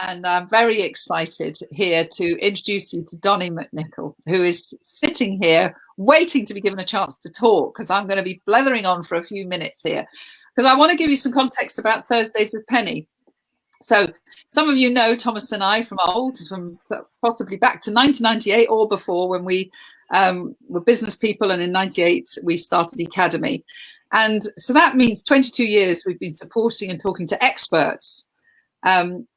And I'm very excited here to introduce you to Donnie MacNicol, who is sitting here waiting to be given a chance to talk, because I'm going to be blethering on for a few minutes here, because I want to give you some context about Thursdays with Penny. So some of you know Thomas and I from possibly back to 1998 or before, when we were business people, and in 98 we started the Academy. And so that means 22 years we've been supporting and talking to experts.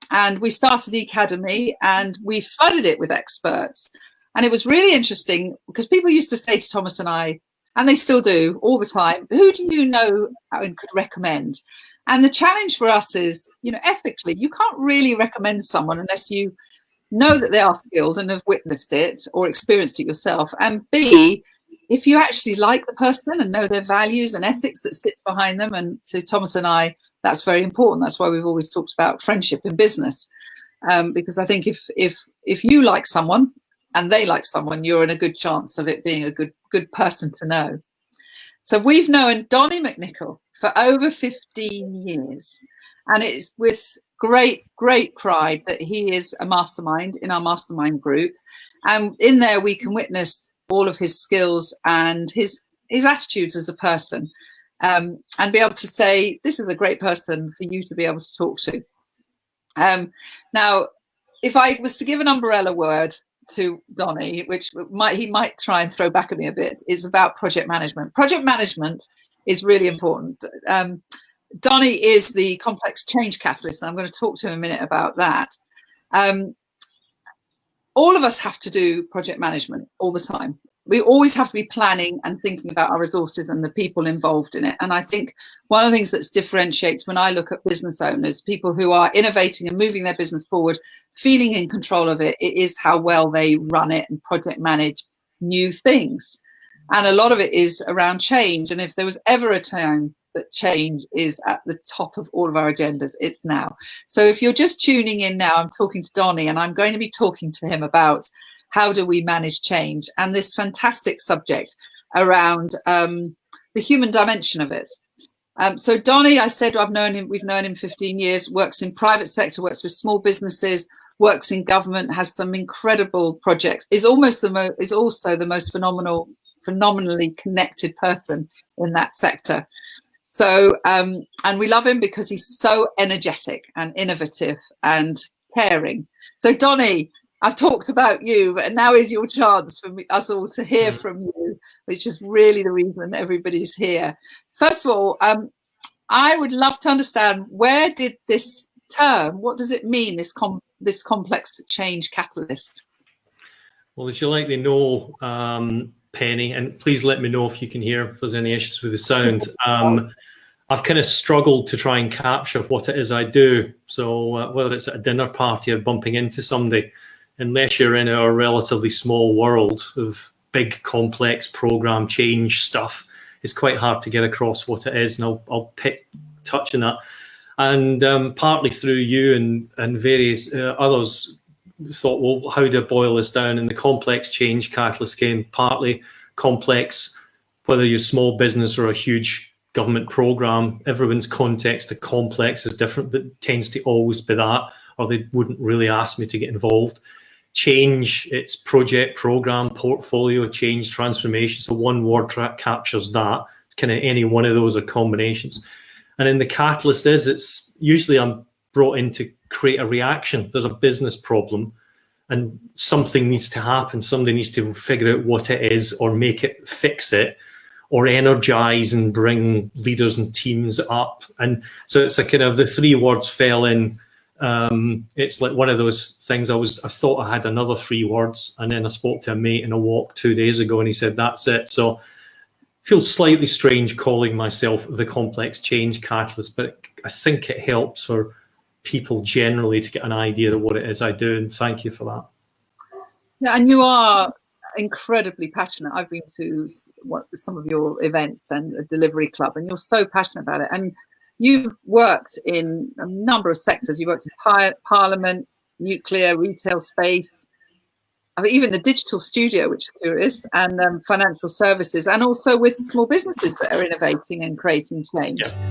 And we started the Academy and we flooded it with experts. And it was really interesting because people used to say to Thomas and I, and they still do all the time, who do you know and could recommend? And the challenge for us is, you know, ethically, you can't really recommend someone unless you know that they are skilled and have witnessed it or experienced it yourself. And B, if you actually like the person and know their values and ethics that sits behind them. And to Thomas and I, that's very important. That's why we've always talked about friendship in business, because I think if you like someone and they like someone, you're in a good chance of it being a good person to know. So we've known Donnie MacNicol for over 15 years, and it's with great pride that he is a mastermind in our mastermind group, and in there we can witness all of his skills and his attitudes as a person. And be able to say, this is a great person for you to be able to talk to. Now, if I was to give an umbrella word to Donnie, which he might try and throw back at me a bit, is about project management. Project management is really important. Donnie is the complex change catalyst, and I'm going to talk to him in a minute about that. All of us have to do project management all the time. We always have to be planning and thinking about our resources and the people involved in it. And I think one of the things that differentiates when I look at business owners, people who are innovating and moving their business forward, feeling in control of it, it is how well they run it and project manage new things. And a lot of it is around change. And if there was ever a time that change is at the top of all of our agendas, it's now. So if you're just tuning in now, I'm talking to Donnie, and I'm going to be talking to him about how do we manage change, and this fantastic subject around the human dimension of it. So Donnie, I said we've known him 15 years, works in private sector, works with small businesses, works in government, has some incredible projects, is also the most phenomenally connected person in that sector. So, and we love him because he's so energetic and innovative and caring. So Donnie, I've talked about you, but now is your chance for us all to hear from you, which is really the reason everybody's here. First of all, I would love to understand, where did this term, what does it mean, this complex change catalyst? Well, as you likely know, Penny, and please let me know if you can hear, if there's any issues with the sound. I've kind of struggled to try and capture what it is I do. So whether it's at a dinner party or bumping into somebody, unless you're in our relatively small world of big, complex program change stuff, it's quite hard to get across what it is. And I'll touch on that. And partly through you and various others thought, well, how do I boil this down? And the complex change catalyst came partly complex, whether you're a small business or a huge government program. Everyone's context of complex is different, but it tends to always be that, or they wouldn't really ask me to get involved. Change, it's project, program, portfolio, change, transformation. So one word track captures that. It's kind of any one of those are combinations. And then the catalyst it's usually I'm brought in to create a reaction. There's a business problem and something needs to happen. Somebody needs to figure out what it is, or make it, fix it, or energize and bring leaders and teams up. And so it's a kind of, the three words fell in. It's like one of those things I thought I had another three words, and then I spoke to a mate in a walk 2 days ago and he said, that's it. So it feels slightly strange calling myself the complex change catalyst, but I think it helps for people generally to get an idea of what it is I do. And thank you for that. Yeah, and you are incredibly passionate. I've been to some of your events and a delivery club, and you're so passionate about it. And you've worked in a number of sectors. You worked in Parliament, nuclear, retail space, I mean, even the digital studio, which is curious, and financial services, and also with small businesses that are innovating and creating change. Yeah.